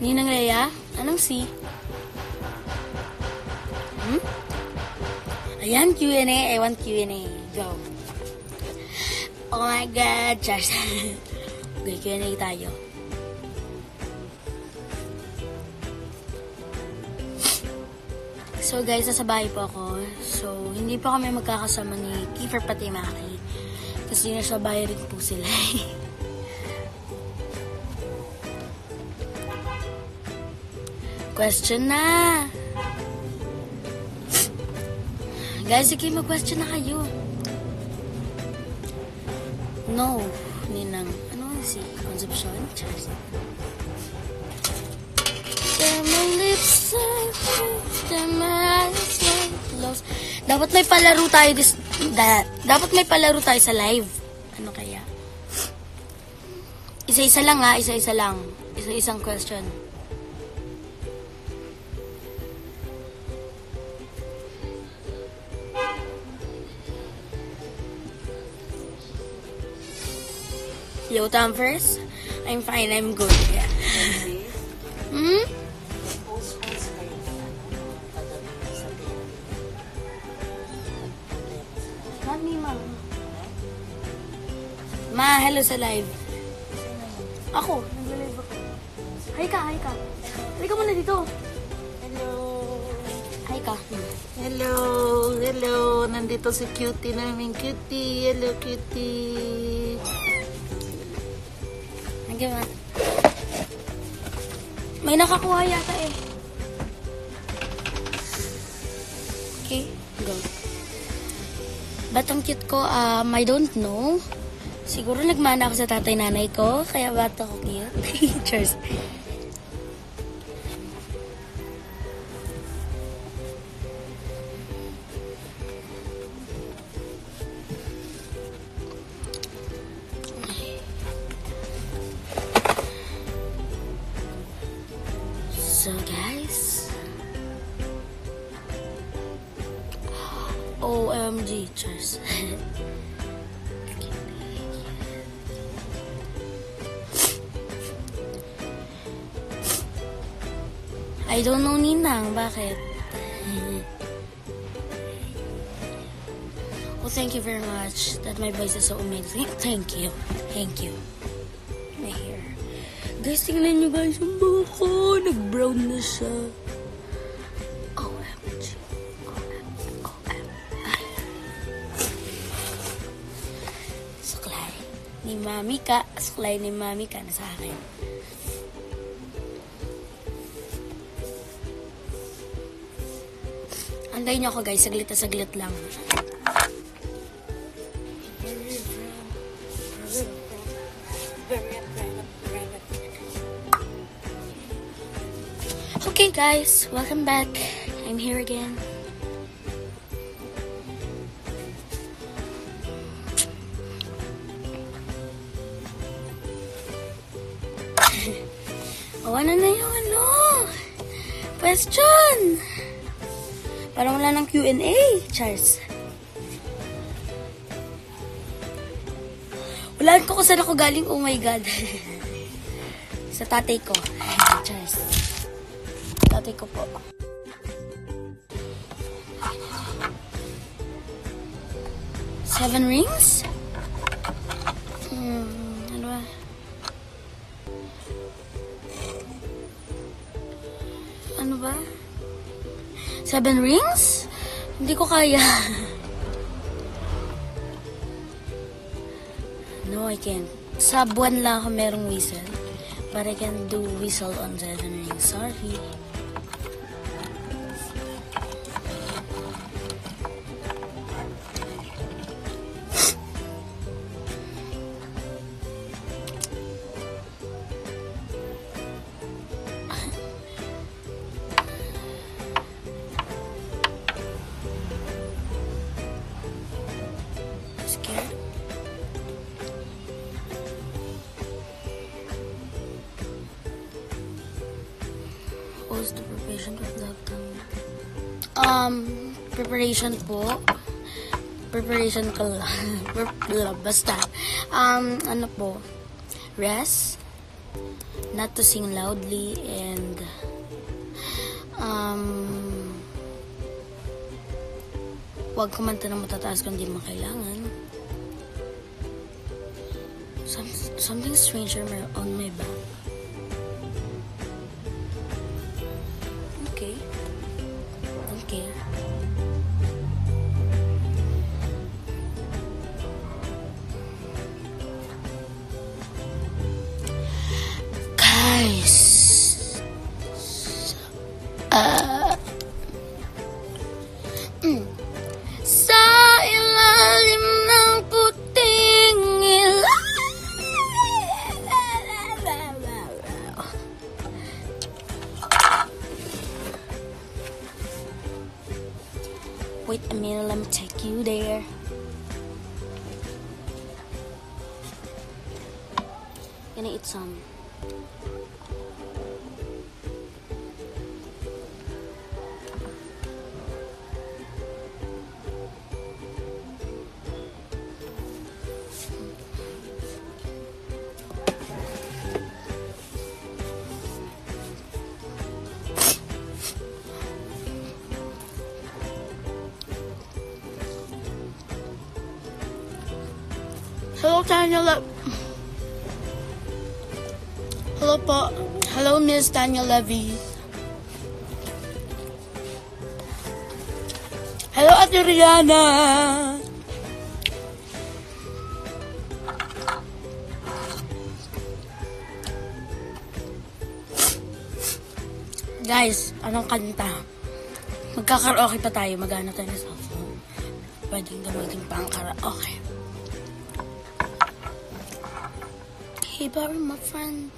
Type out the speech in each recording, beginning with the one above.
Ninang Leia, anong C? Ayan, Q&A. I want Q&A. Go. Oh my God, Charles. Okay, Q&A tayo. So guys, nasa bahay po ako. So, hindi pa kami magkakasama ni Kiefer pati Maki. Kasi nasa bahay rin po sila. Question na! Guys, sige, mag-question na kayo. No, Ninang. Ano si Concepcion? Cheers. My lips are my eyes are closed. Dapat may palaro tayo dapat may palaro tayo sa live. Ano kaya? Isa-isa lang ha, isa-isa lang. Isa-isang question. Yo, Tom first? I'm fine, I'm good. Yeah. Not me, Mom. Ma, hello sa live. Ako, nag-live ako. Hi ka. Hi ka muna dito. Hello. Hi ka. Hello. Nandito si cutie namin. Cutie. Hello, cutie. Nagyan. May nakakuha yata eh. Okay, go. Ba't ang cute ko? I don't know. Siguro nagmana ako sa tatay-nanay ko, kaya ba't ako cute? Cheers. So guys, OMG, cheers. I don't know, Ninang, bakit? Well, thank you very much that my voice is so amazing. Thank you. My hair. Guys, tingnan nyo guys, yung buhok ko. Nag-brown na siya. OMG. Suklay ni Mami ka. Suklay ni Mami ka na sa akin. Antayin nyo ako guys. Saglit na saglit lang. Okay guys, welcome back. I'm here again. Ano na yung question. Parang wala ng Q&A, Charles. Wala ko kung saan ako galing, oh my God. Sa tatay ko. Charles. Tatay ko po. Seven rings? Ano ba? Ano ba? 7 rings? Hindi ko kaya. No, I can't. Sa buwan lang ako merong whistle. But I can do whistle on 7 rings. Sorry. Scared? What's the preparation of that preparation po. Preparation ko lang. Basta. Ano po? Rest. not to sing loudly, and wag kumanta ng matataas kung di mo kailangan. Something strange on my back. Okay. Don't care. Guys. Sa ilalim ng puting ilaw. Wait a minute, let me take you there. Gonna eat some. Hello, Daniel. Hello po. Hello, Miss Daniel Levy. Hello, Ate Rihanna. Guys, anong kanta? Magkakaraoke pa tayo. Maghanap tayo ng cellphone. Pwedeng gamitin pa ang karaoke. Hey, Barry, my friend.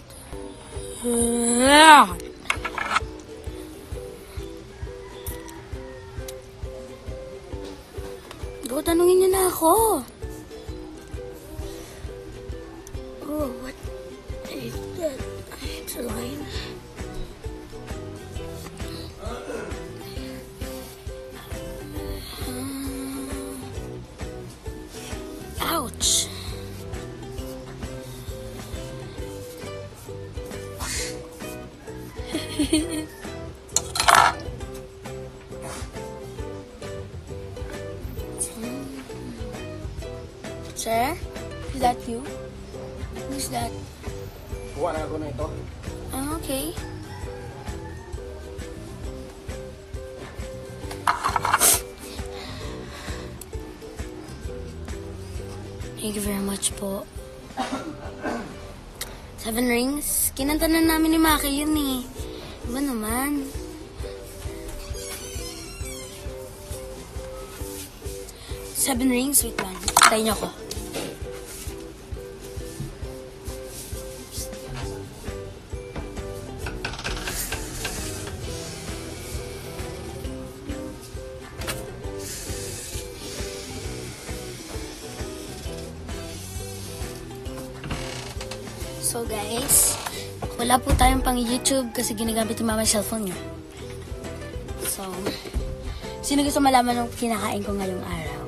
Go, tanungin niyo na ako. Oh, what is that? It's a line. Ouch. Sir, is that you? Who's that? Kuha na ako na ito. Okay. Thank you very much po. 7 Rings? Kinanta na namin ni Maki yun eh. Iba naman. Seven Rings? Wait lang. Tayo niyo ako. So guys, wala po tayong pang YouTube kasi ginagamit ni Mama yung cellphone niya. So, sino gusto malaman ng kinakain ko ngayong araw?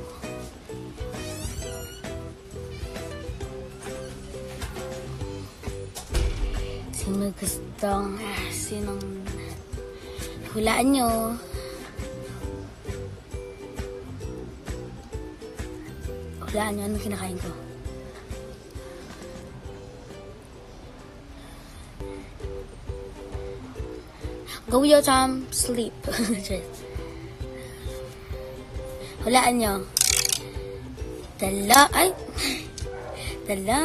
Sino gustong, sinong hulaan nyo? Hulaan nyo anong kinakain ko? Go your time, sleep. Hulaan nyo. Ay! Dala.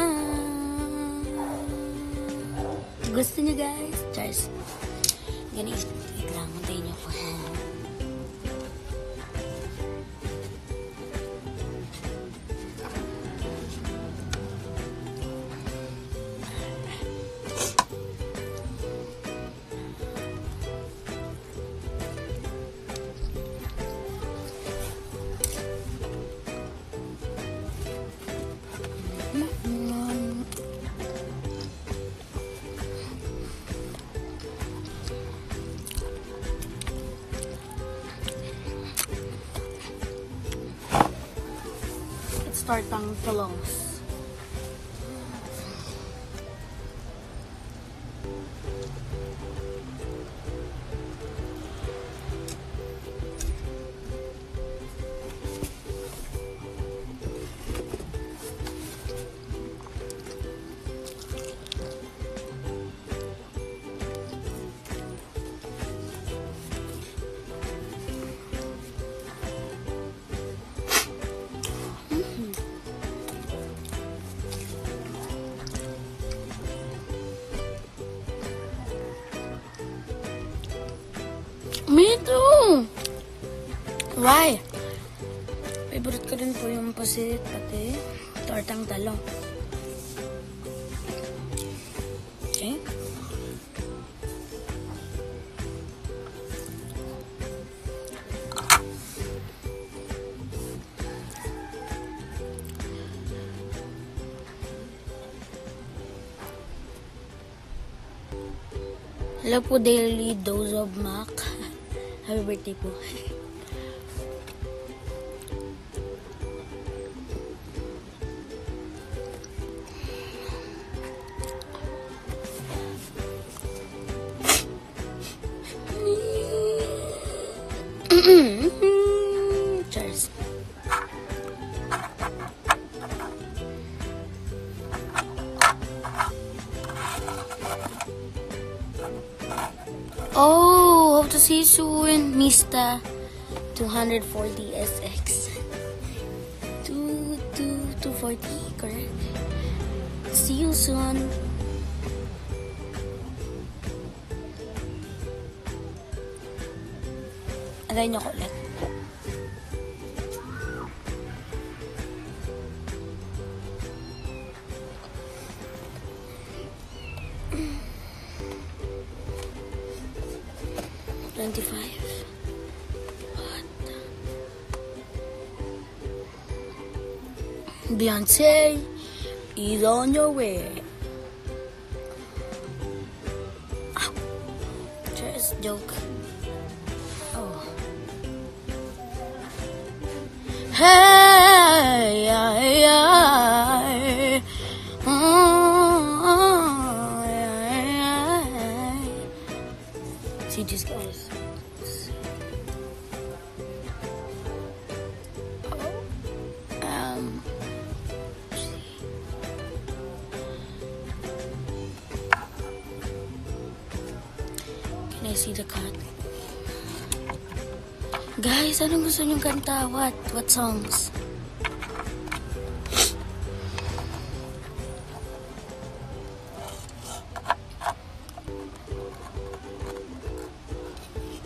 Gusto nyo guys? Cheers. Ganit lang. Antayin nyo ko. Start ang talongs. Why? Favorite ko rin po yung pusit, pati tortang talong. Okay. Hello po, Daily Dose of Mac. Happy birthday po. Cheers. Oh, hope to see you soon, Mista 240 SX. 240, correct? See you soon. Antayin niyo ko ulit. Beyonce is on your way. Ow. Just joke. Oh. Hey, ay, ay. Oh, ay, ay. See these guys. Can I see the cut? Guys, anong gusto niyong kanta? What songs?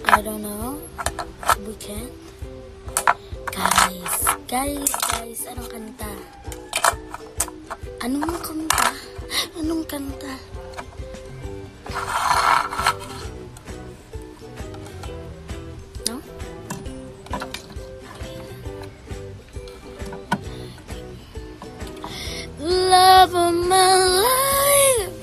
I don't know. We can. Guys, anong kanta? Anong kanta? Anong kanta? No? Love of my life,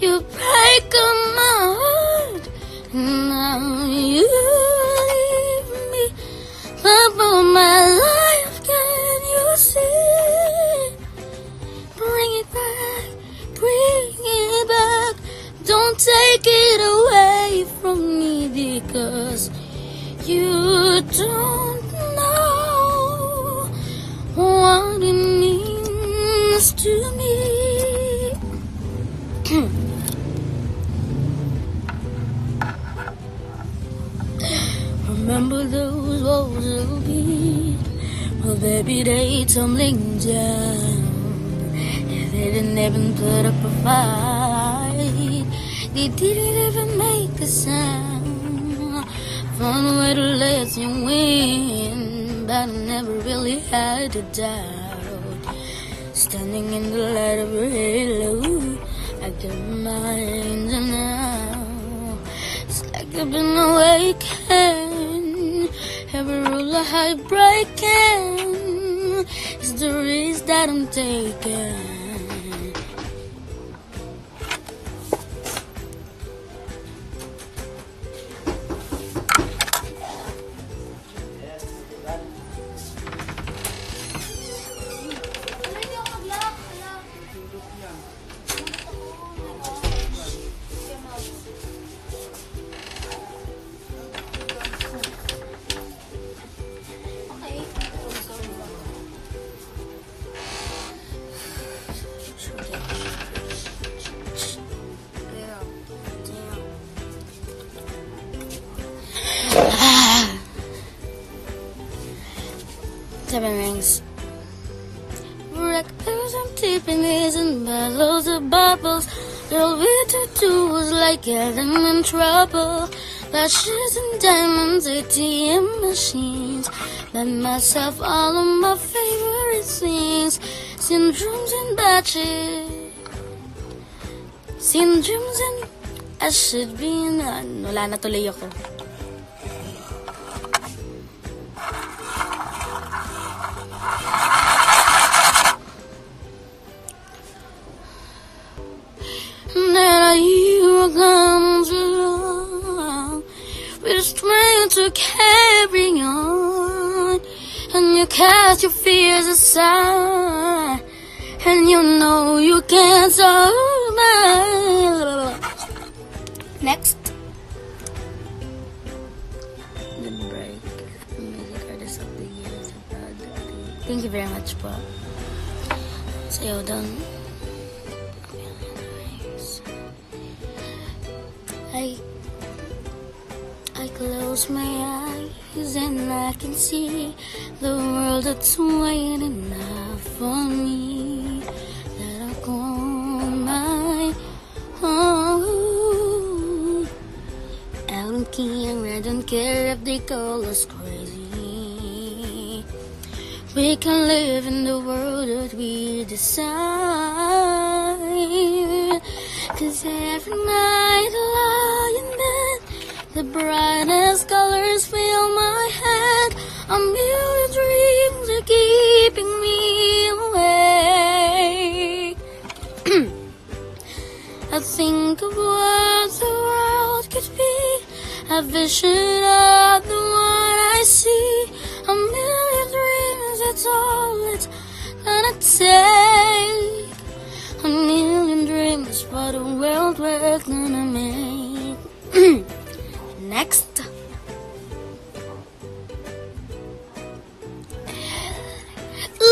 you break my heart, now you leave me. Love of my life, can you see? Bring it back, don't take it away from me, because you don't know what it means to me. Remember those walls of beat, well baby they tumbling down. They didn't even put up a fight, they didn't even make a sound. Found a way to let you win, but I never really had a doubt. Standing in the light of your halo, I got my hands up now. It's like I've been awakened. Every rule I had breaking is the risk that I'm taking. Seven rings. Records and tiffany's and bottles of bubbles. Girl, we two was like getting in trouble. Lashes and diamonds, ATM machines. Let myself all of my favorite things. Syndromes and batches. Syndromes and I should be in. Wala na tuloy ako. And then I hear a comes along with strength to carry on, and you cast your fears aside, and you know you can't survive. Next, the break. Music artist of the year. Thank you very much po. Sayo done. I close my eyes and I can see the world that's wide enough for me, that I'll call my own. I don't care if they call us crazy. We can live in the world that we decide. 'Cause every night I lie in bed, the brightest colors fill my head. A million dreams are keeping me awake. I think of what the world could be, a vision of the one I see. A million dreams, that's all it's gonna take. A million dreams for the world we're gonna make. Next.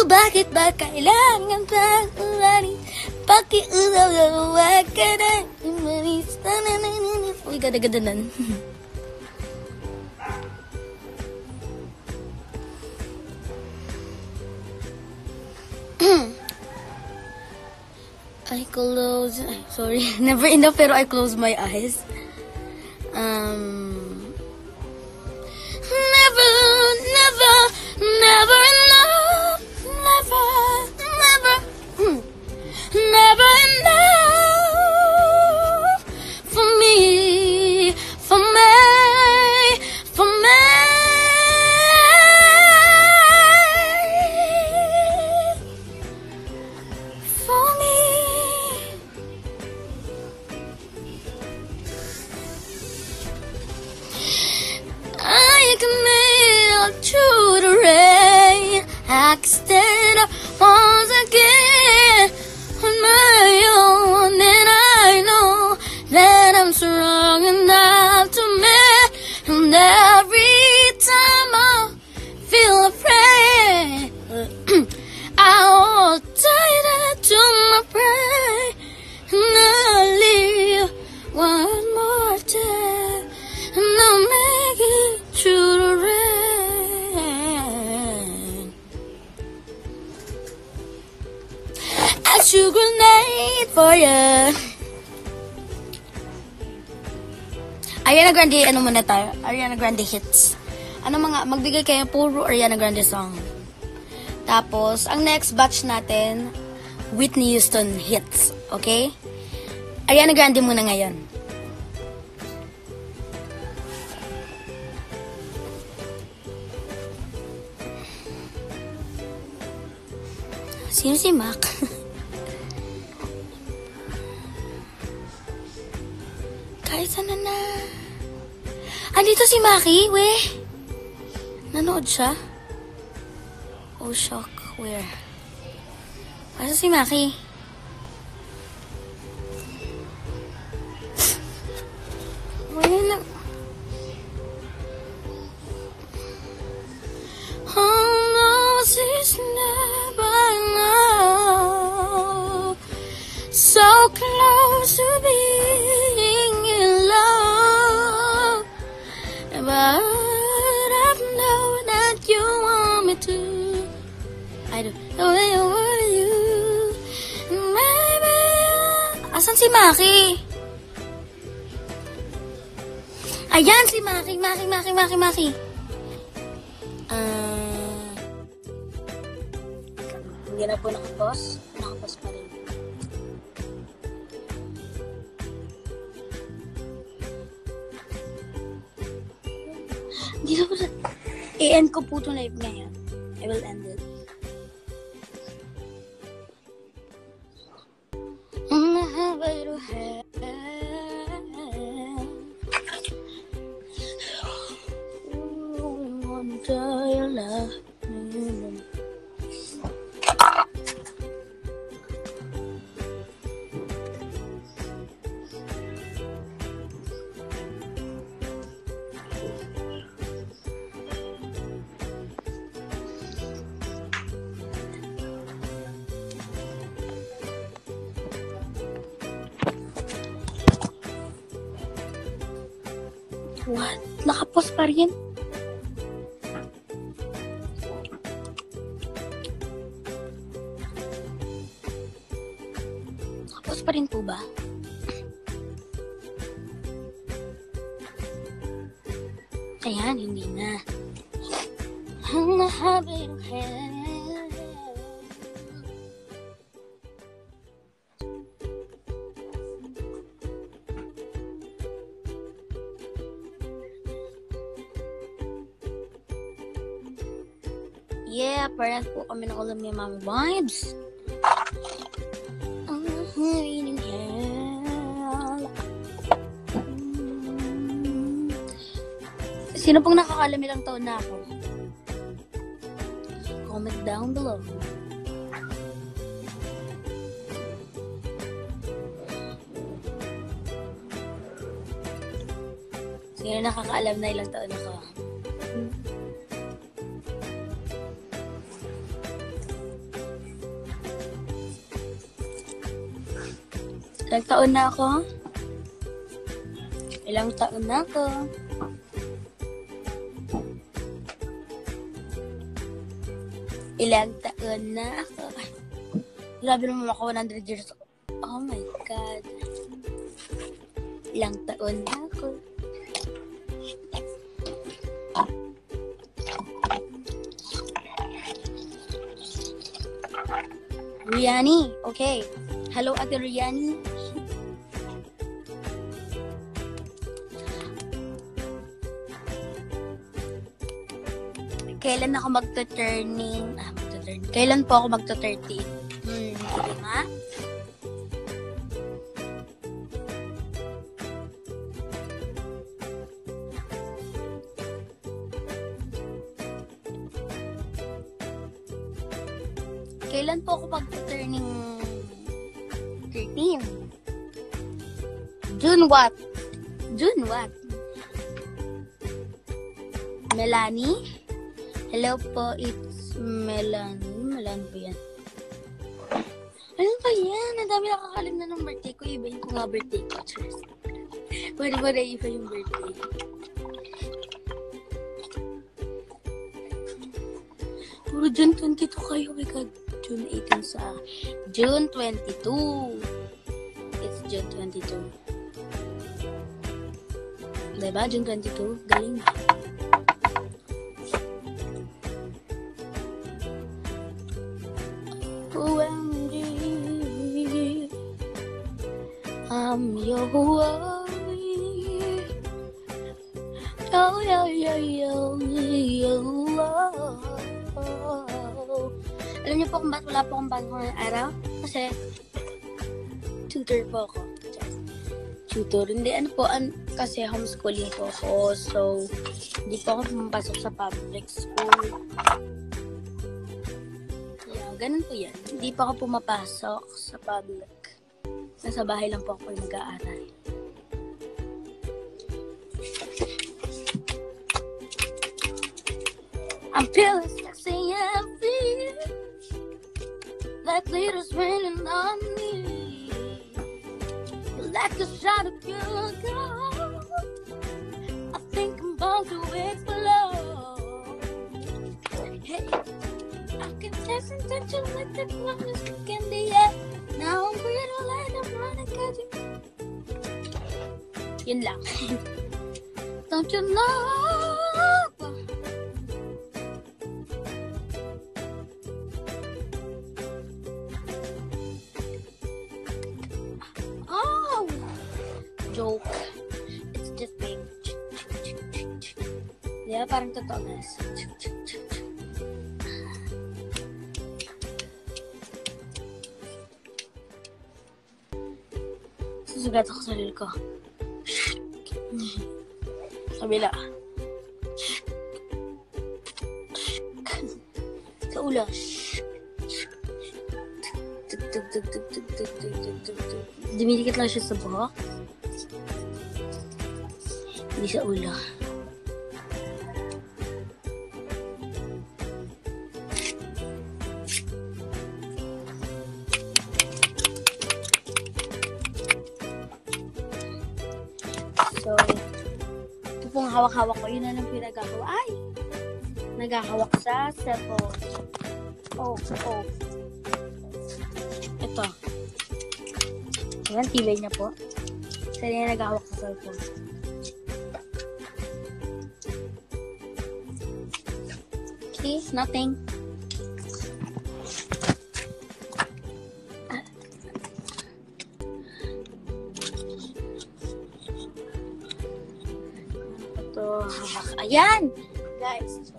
Bakit ba kailangan pa umalis? Pakiusaw na huwag ka na umalis. Uy, gada-gada nan. I close, sorry, never enough pero I close my eyes. Never, never, never enough. Never, never, never enough for me, for me, for me. For me. I can make through the rain. I can stand up once again on my own, and I know that I'm strong enough to make. And every time I feel afraid, I hold tighter to my prey, and I'll live one more day, and I'll make it through the rain. I shoot grenade for ya. Ariana Grande, ano muna tayo? Ariana Grande hits. Ano mga, magbigay kayo puro Ariana Grande song. Tapos, ang next batch natin, Whitney Houston hits. Okay? Ariana Grande muna ngayon. Sino si Mac? Kahit sana na. Andito si Maki, we. Nanood siya? Oh, shock. Where? Asa si Maki? Wala na. Oh, no, it's never enough. So close to being in love. But I know that you want me to. I don't know what you want to do. Maybe. Asan si Maki? Ayan si Maki. Hindi na po nakapos. Nakapos pa rin. Hindi na po sa... I-end ko po itong live ngayon. I will end it. What? Nakapos pa rin? Nakapos pa rin po ba? Ayan, hindi na. Ang mahaba yung hair. Yeah, parang po kami ng ulam ni Mami Vibes. Ang hangin hell. Sino pong nakakalam ilang taon na ako? Comment down below. Sino nakakaalam na ilang taon ako? Ilang taon na ako? Ilang taon na ako? Ilang taon na ako? Grabe naman ako, 100 years old. Oh my God. Ilang taon na ako? Riani, okay. Hello, Ate Riani. Kailan ako magta-turning? Kailan po ako magta-13? Sige nga. Kailan po ako magta-turning 13? June what? Melanie? Hello po, it's Melanie. Melanie po yan. Ano ba yan? Ang dami nakakalim na ng birthday ko. Ibahin ko nga birthday ko. Pwede ba na-iba yung birthday? Puro June 22 kayo. Oh my God. June 18 sa... June 22. It's June 22. Diba? June 22. Galing. OMG, I'm your worry. Alam niyo po kung bakit wala po akong bago ngayong araw? Kasi tutor po ako. Tutor. Hindi, kasi homeschooling po ako. So, hindi po ako pumapasok sa public school. Ganun po yan. Hindi pa ako pumapasok sa public. Nasa bahay lang po ako nag-aaral. I'm feeling sexy and feel like glitters raining on me. Like a shot of your gold. I think I'm bound to explode. Hey. I can taste and touch you with the promise of candy, yeah. Now I'm real like I'm running, catching. Yun lang. Don't you know? Oh! Joke. It's just big. Yeah, parang totoo, guys. Susugat ako sa sarili ko. Kabila. Sa ulo. Dumidikit lang siya sa buhok. Hindi sa ulo. So, ito pong hawak-hawak ko. Yun na lang pinagagawa. Ay! Nagahawak sa cellphone. Oh. Ito. Ayan, tibay niya po. Kasi niya nagahawak sa cellphone. Okay, nothing. Ayan! Guys, so,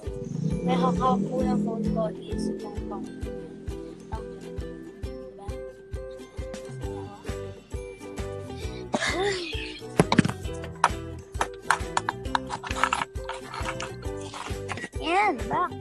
may hawak po ng phone ko is pong. Diba? Ayan, back.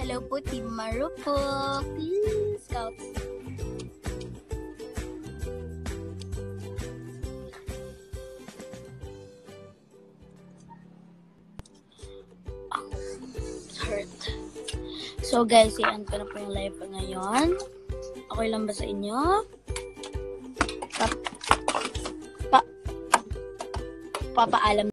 Hello po, Team Marupok. Please, Scouts. Hurt. So guys, i-end ko na po yung live ko ngayon. Okay lang ba sa inyo? Papaalam